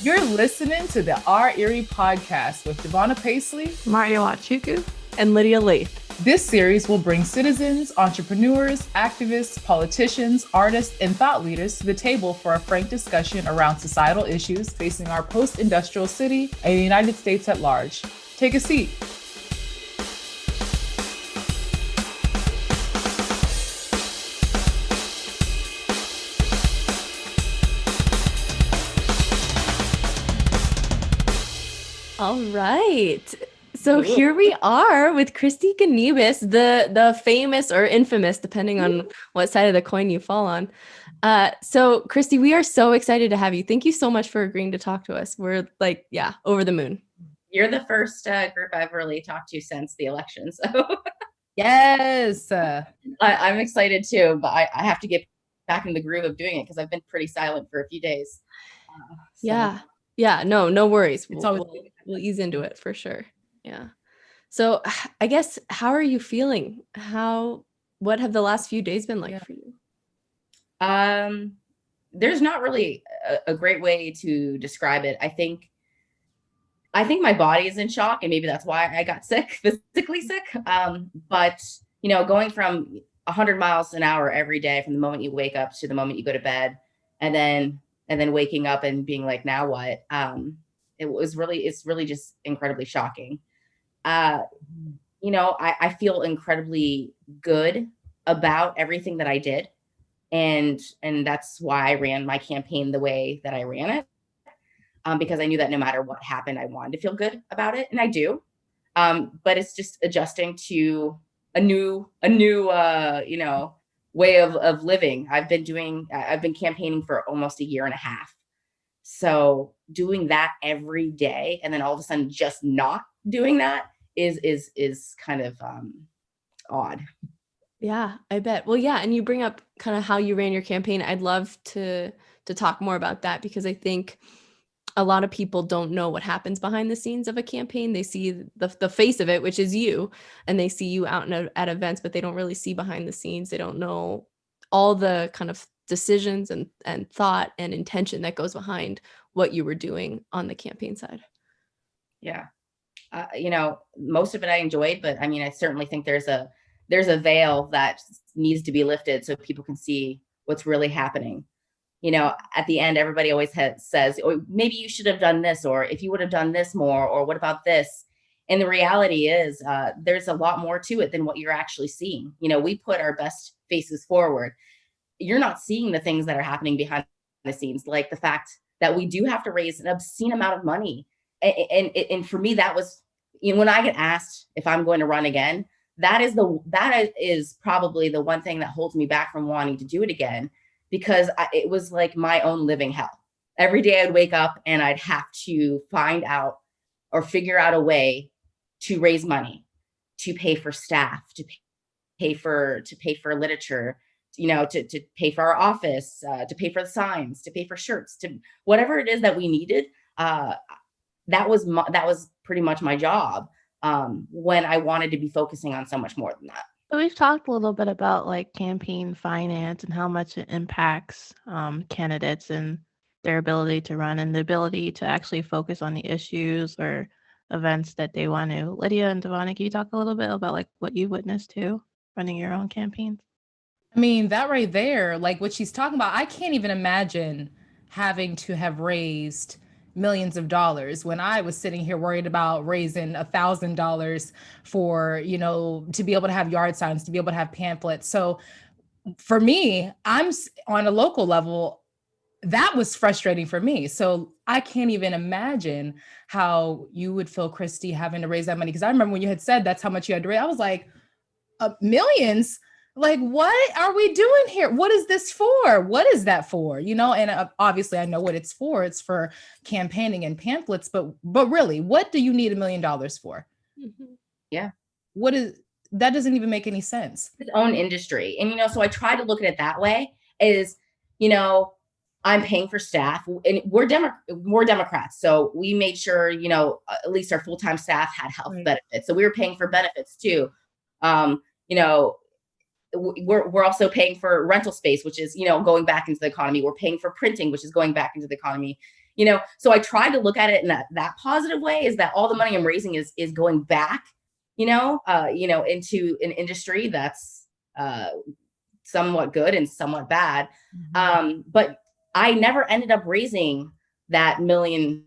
You're listening to the Our Erie podcast with Davona Pacley, Marty Nwachukwu, and Lydia Laythe. This series will bring citizens, entrepreneurs, activists, politicians, artists, and thought leaders to the table for a frank discussion around societal issues facing our post-industrial city and the United States at large. Take a seat. All right. So here we are with Kristy Gnibus, the famous or infamous, depending on what side of the coin you fall on. So Kristy, we are so excited to have you. Thank you so much for agreeing to talk to us. We're over the moon. You're the first group I've really talked to since the election. So yes, I'm excited too, but I have to get back in the groove of doing it because I've been pretty silent for a few days. Yeah. No worries. We'll ease into it for sure. Yeah. So I guess, how are you feeling? What have the last few days been like for you? There's not really a great way to describe it. I think my body is in shock, and maybe that's why I got sick, physically sick. But going from 100 miles an hour every day from the moment you wake up to the moment you go to bed, and then waking up and being like, now what? It's really just incredibly shocking. I feel incredibly good about everything that I did. And that's why I ran my campaign the way that I ran it. Because I knew that no matter what happened, I wanted to feel good about it. And I do. But it's just adjusting to a new way of living. I've been campaigning for almost a year and a half. So doing that every day and then all of a sudden just not doing that is kind of odd. Yeah, I bet. Well, yeah. And you bring up kind of how you ran your campaign. I'd love to talk more about that, because I think a lot of people don't know what happens behind the scenes of a campaign. They see the face of it, which is you, and they see you out at events, but they don't really see behind the scenes. They don't know all the kind of decisions and thought and intention that goes behind what you were doing on the campaign side. Yeah. Most of it I enjoyed, but I mean, I certainly think there's a veil that needs to be lifted so people can see what's really happening. At the end, everybody always says, oh, maybe you should have done this, or if you would have done this more, or what about this? And the reality is there's a lot more to it than what you're actually seeing. We put our best faces forward. You're not seeing the things that are happening behind the scenes, like the fact that we do have to raise an obscene amount of money. And for me, that was, when I get asked if I'm going to run again, that is probably the one thing that holds me back from wanting to do it again, because it was like my own living hell. Every day I'd wake up and I'd have to find out or figure out a way to raise money, to pay for staff, to pay for literature, to pay for our office, to pay for the signs, to pay for shirts, to whatever it is that we needed. That was pretty much my job when I wanted to be focusing on so much more than that. So we've talked a little bit about campaign finance and how much it impacts candidates and their ability to run and the ability to actually focus on the issues or events that they want to. Lydia and Davona, can you talk a little bit about what you witnessed too, running your own campaigns? I mean, that right there, like what she's talking about, I can't even imagine having to have raised millions of dollars when I was sitting here worried about raising $1,000 for, to be able to have yard signs, to be able to have pamphlets. So for me, I'm on a local level, that was frustrating for me. So I can't even imagine how you would feel, Kristy, having to raise that money. Because I remember when you had said that's how much you had to raise, I was like, millions? Like, what are we doing here? What is this for? What is that for? And obviously I know what it's for. It's for campaigning and pamphlets, but really, what do you need $1 million for? Mm-hmm. Yeah. That doesn't even make any sense. Its own industry. And, so I try to look at it that way is, I'm paying for staff, and we're Democrats. So we made sure, at least our full-time staff had health benefits. So we were paying for benefits too. we're also paying for rental space, which is, going back into the economy. We're paying for printing, which is going back into the economy. So I tried to look at it in that positive way, is that all the money I'm raising is going back, into an industry that's somewhat good and somewhat bad. But I never ended up raising that $1 million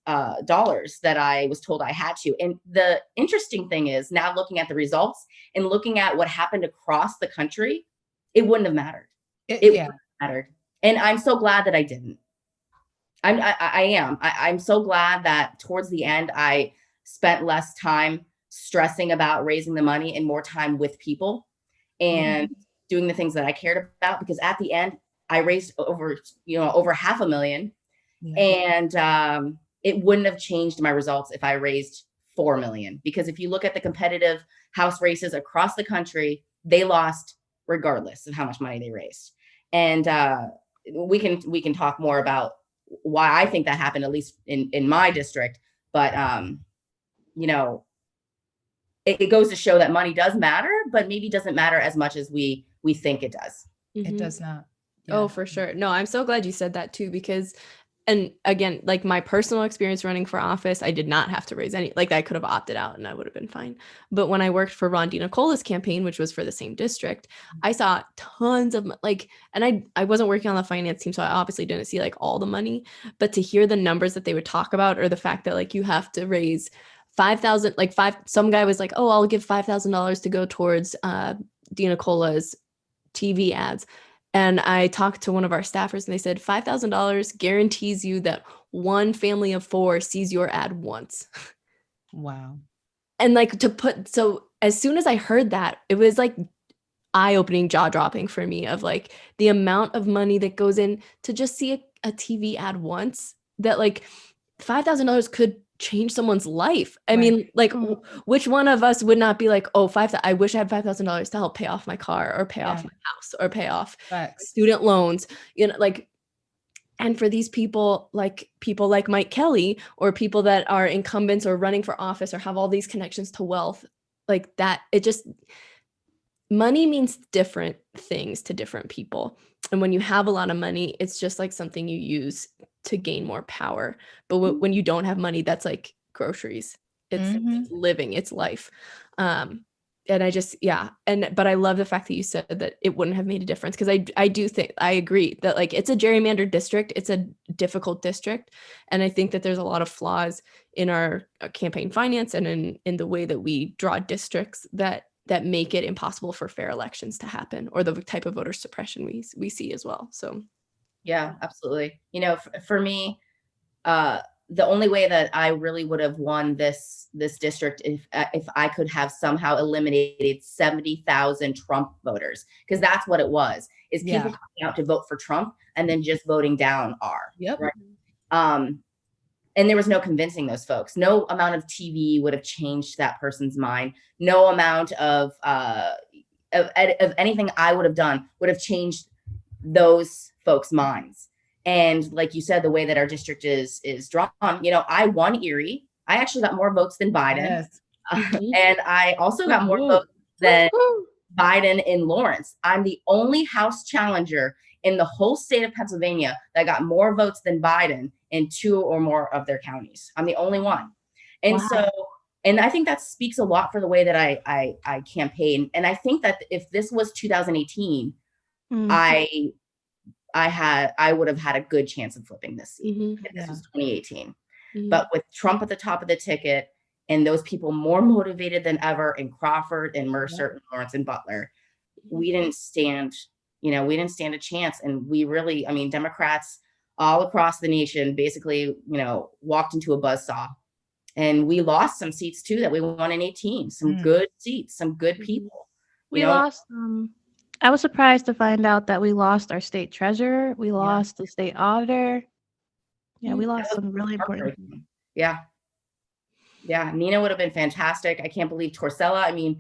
that I was told I had to. And the interesting thing is, now looking at the results and looking at what happened across the country, it wouldn't have mattered. It wouldn't have mattered. And I'm so glad that I didn't. I'm so glad that towards the end, I spent less time stressing about raising the money and more time with people and doing the things that I cared about, because at the end I raised over $500,000, and it wouldn't have changed my results if I raised 4 million, because if you look at the competitive House races across the country, they lost regardless of how much money they raised. And we can talk more about why I think that happened, at least in my district. But it goes to show that money does matter, but maybe doesn't matter as much as we think it does. It does not. Oh, for sure. No, I'm so glad you said that too, because, and again, like my personal experience running for office, I did not have to raise any, like I could have opted out and I would have been fine. But when I worked for Ron DiNicola's campaign, which was for the same district, I saw tons of and I wasn't working on the finance team, so I obviously didn't see like all the money, but to hear the numbers that they would talk about, or the fact that like you have to raise 5,000, some guy was like, oh, I'll give $5,000 to go towards DiNicola's TV ads. And I talked to one of our staffers and they said $5,000 guarantees you that one family of 4 sees your ad once. Wow. And so as soon as I heard that, it was like eye-opening, jaw-dropping for me, of like the amount of money that goes in to just see a TV ad once, that like $5,000 could change someone's life. I mean, like which one of us would not be like, oh, I wish I had $5,000 to help pay off my car, or pay off my house, or pay off student loans, and for these people like Mike Kelly, or people that are incumbents or running for office or have all these connections to wealth, like that, money means different things to different people. And when you have a lot of money, it's just like something you use to gain more power. But when you don't have money, that's like groceries. It's living, it's life. And I just, but I love the fact that you said that it wouldn't have made a difference, because I do think, I agree that like it's a gerrymandered district. It's a difficult district. And I think that there's a lot of flaws in our campaign finance and in the way that we draw districts that make it impossible for fair elections to happen, or the type of voter suppression we see as well. So yeah, absolutely. For me, the only way that I really would have won this district if I could have somehow eliminated 70,000 Trump voters, because that's what it was, is people coming out to vote for Trump and then just voting down R. Yep. Right? And there was no convincing those folks. No amount of TV would have changed that person's mind. No amount of anything I would have done would have changed those folks' minds. And like you said, the way that our district is drawn, I won Erie. I actually got more votes than Biden. Yes. And I also got more votes than Biden in Lawrence. I'm the only House challenger in the whole state of Pennsylvania that got more votes than Biden in 2 or more of their counties. I'm the only one. And and I think that speaks a lot for the way that I campaign. And I think that if this was 2018, I would have had a good chance of flipping this seat if this was 2018. But with Trump at the top of the ticket, and those people more motivated than ever in Crawford and Mercer and Lawrence and Butler, we didn't stand a chance. And we really, Democrats all across the nation basically, walked into a buzzsaw. And we lost some seats too that we won in 18. Some good seats, some good people. We lost. I was surprised to find out that we lost our state treasurer. We lost the state auditor. Yeah, we lost some really important people. Yeah. Nina would have been fantastic. I can't believe Torsella.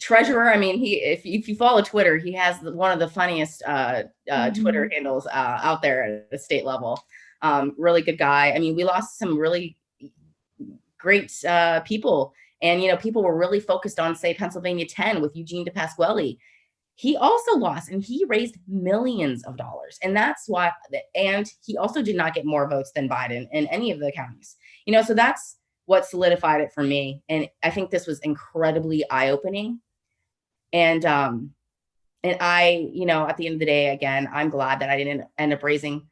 Treasurer. If you follow Twitter, he has one of the funniest Twitter handles out there at the state level. Really good guy. We lost some really great people, and people were really focused on, say, Pennsylvania 10 with Eugene DePasquale. he also lost, and he raised millions of dollars. And that's why, and he also did not get more votes than Biden in any of the counties, so that's what solidified it for me. And I think this was incredibly eye-opening. And I, at the end of the day, again, I'm glad that I didn't end up raising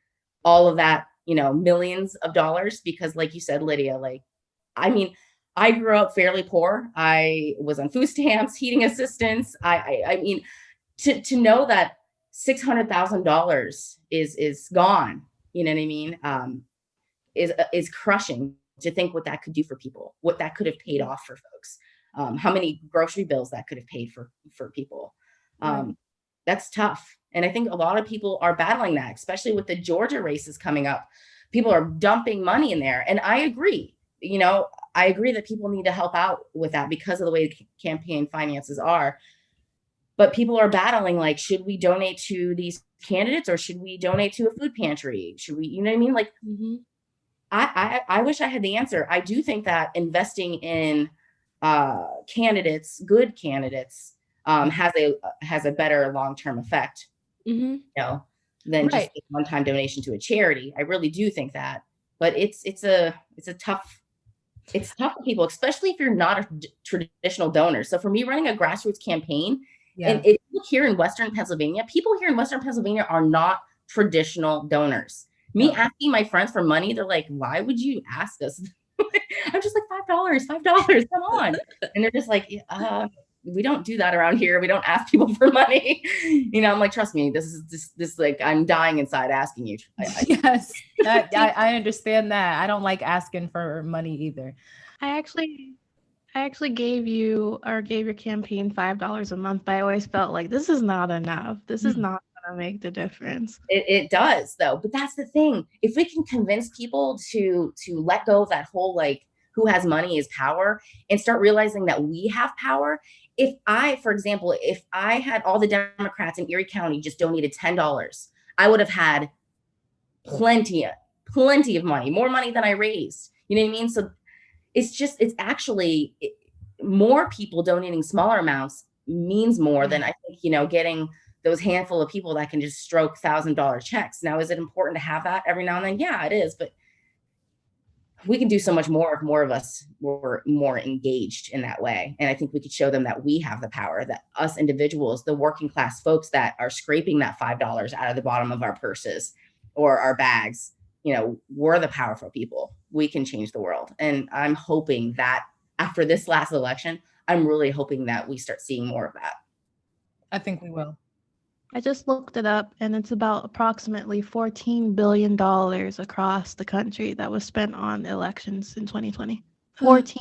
all of that, millions of dollars, because like you said, Lydia, I grew up fairly poor. I was on food stamps, heating assistance. I mean, to know that $600,000 is gone, you know what I mean? Is crushing to think what that could do for people, what that could have paid off for folks, how many grocery bills that could have paid for people. That's tough. And I think a lot of people are battling that, especially with the Georgia races coming up. People are dumping money in there. And I agree, I agree that people need to help out with that because of the way campaign finances are. But people are battling, like, should we donate to these candidates or should we donate to a food pantry? Should we, you know what I mean? Like, I wish I had the answer. I do think that investing in candidates, good candidates, has a better long-term effect, than just a one-time donation to a charity. I really do think that. But it's tough for people, especially if you're not a traditional donor. So for me, running a grassroots campaign, and here in Western Pennsylvania, people here in Western Pennsylvania are not traditional donors. Me asking my friends for money, they're like, why would you ask us? I'm just like, $5, come on. And they're just like, we don't do that around here. We don't ask people for money. I'm like, trust me, this is like, I'm dying inside asking you. Yes, I understand that. I don't like asking for money either. I actually gave your campaign $5 a month, but I always felt like this is not enough. This is not going to make the difference. It does, though. But that's the thing. If we can convince people to let go of that whole, like, who has money is power, and start realizing that we have power. For example, if I had all the Democrats in Erie County just donated $10, I would have had plenty of money, more money than I raised. You know what I mean? So it's actually more people donating smaller amounts means more than I think, getting those handful of people that can just stroke $1,000 checks. Now, is it important to have that every now and then? Yeah, it is. But we can do so much more if more of us were more engaged in that way. And I think we could show them that we have the power, that us individuals, the working class folks that are scraping that $5 out of the bottom of our purses or our bags, we're the powerful people. We can change the world. And I'm hoping that after this last election, I'm really hoping that we start seeing more of that. I think we will. I just looked it up, and it's about approximately $14 billion across the country that was spent on elections in 2020. $14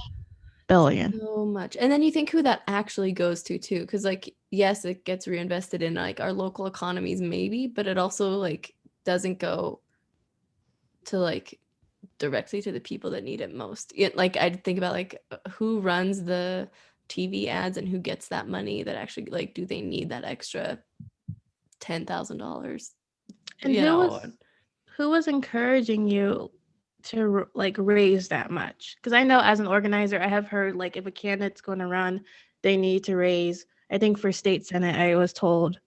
billion. So much. And then you think who that actually goes to too, because like, yes, it gets reinvested in like our local economies maybe, but it also like doesn't go to like directly to the people that need it most. Like I'd think about like who runs the TV ads and who gets that money that actually like, do they need that extra $10,000? And who was encouraging you to like raise that much? Because I know as an organizer, I have heard like if a candidate's going to run, they need to raise, I think for state senate, I was told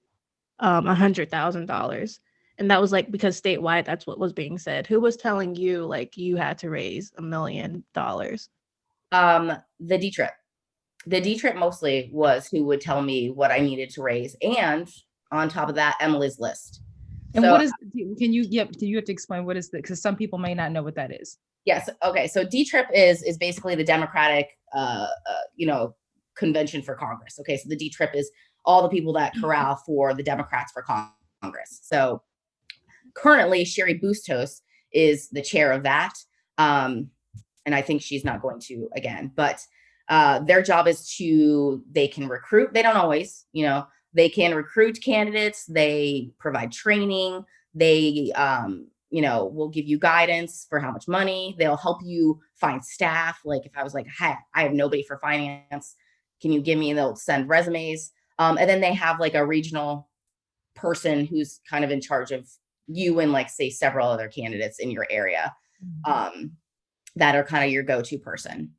$100,000. And that was like because statewide, that's what was being said. Who was telling you like you had to raise $1 million? The DTrip. The DTrip mostly was who would tell me what I needed to raise. And on top of that, Emily's list. And so, what is, do you have to explain what is that? Because some people may not know what that is. Yes. Okay. So DTrip is basically the Democratic, convention for Congress. Okay. So the DTrip is all the people that corral for the Democrats for Congress. So currently Sherry Bustos is the chair of that. And I think she's not going to again, but their job is they can recruit. They don't always, they can recruit candidates. They provide training. They, will give you guidance for how much money. They'll help you find staff. Like if I was like, hey, I have nobody for finance, can you give me? And they'll send resumes. And then they have like a regional person who's kind of in charge of you and like say several other candidates in your area that are kind of your go-to person.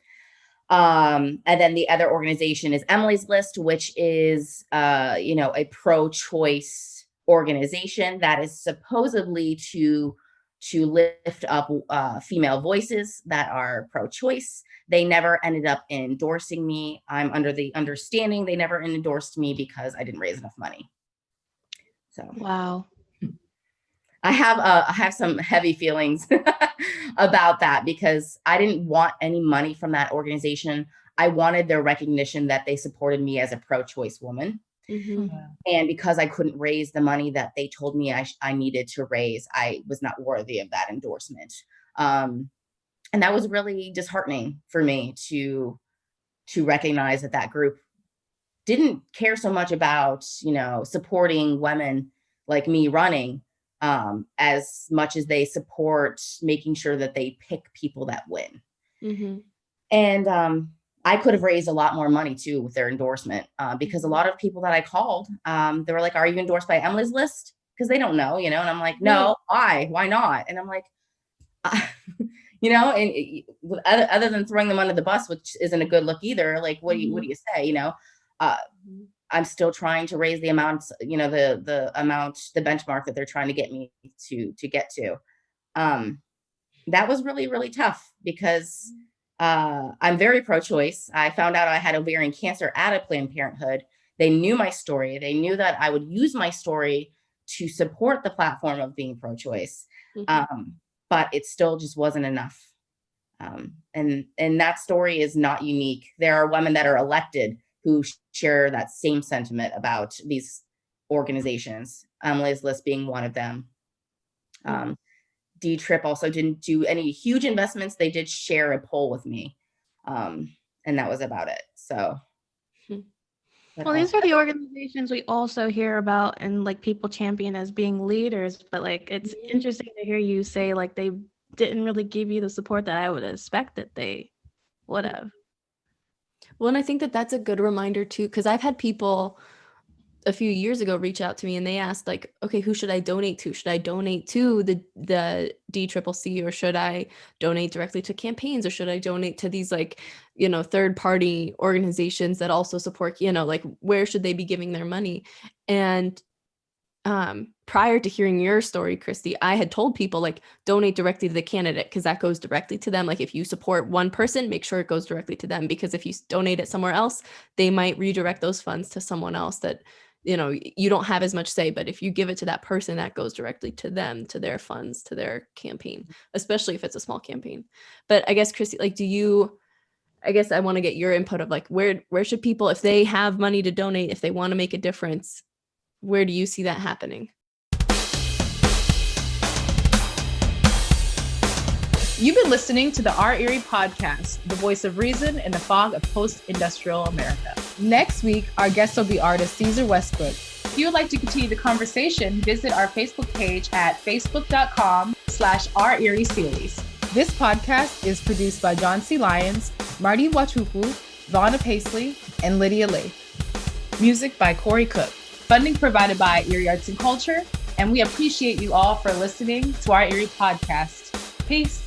And then the other organization is Emily's List, which is, a pro-choice organization that is supposedly to lift up female voices that are pro-choice. They never ended up endorsing me. I'm under the understanding they never endorsed me because I didn't raise enough money. So Wow. I have some heavy feelings about that because I didn't want any money from that organization. I wanted their recognition that they supported me as a pro-choice woman. Mm-hmm. And because I couldn't raise the money that they told me I needed to raise, I was not worthy of that endorsement. And that was really disheartening for me to recognize that group didn't care so much about, supporting women like me running, as much as they support making sure that they pick people that win. Mm-hmm. And I could have raised a lot more money too with their endorsement, because a lot of people that I called, they were like, "Are you endorsed by Emily's List?" Because they don't know, and I'm like, "No, why not?" And I'm like, and other than throwing them under the bus, which isn't a good look either. Like, what do you say? I'm still trying to raise the amounts, the benchmark that they're trying to get me to get to. That was really, really tough because I'm very pro-choice. I found out I had ovarian cancer at a Planned Parenthood. They knew my story. They knew that I would use my story to support the platform of being pro-choice. But it still just wasn't enough. And that story is not unique. There are women that are elected who share that same sentiment about these organizations. Emily's List being one of them. DTrip also didn't do any huge investments. They did share a poll with me. And that was about it. So. Well, these are the organizations we also hear about and like people champion as being leaders, but like it's interesting to hear you say like they didn't really give you the support that I would expect that they would have. Well, and I think that that's a good reminder too, because I've had people a few years ago reach out to me and they asked like, okay, who should I donate to? Should I donate to the DCCC, or should I donate directly to campaigns, or should I donate to these like, third party organizations that also support, like where should they be giving their money? And prior to hearing your story, Kristy, I had told people like donate directly to the candidate because that goes directly to them. Like if you support one person, make sure it goes directly to them, because if you donate it somewhere else, they might redirect those funds to someone else that you don't have as much say, but if you give it to that person, that goes directly to them, to their funds, to their campaign, especially if it's a small campaign. But I guess, Kristy, like, I guess I want to get your input of like, where should people, if they have money to donate, if they want to make a difference, where do you see that happening? You've been listening to the Our Erie podcast, the voice of reason in the fog of post-industrial America. Next week, our guest will be artist Ceasar Westbrook. If you would like to continue the conversation, visit our Facebook page at facebook.com/Our Erie Series. This podcast is produced by John C. Lyons, Marty Nwachukwu, Davona Pacley, and Lydia Laythe. Music by Corey Cook. Funding provided by Erie Arts and Culture, and we appreciate you all for listening to Our Erie podcast. Peace.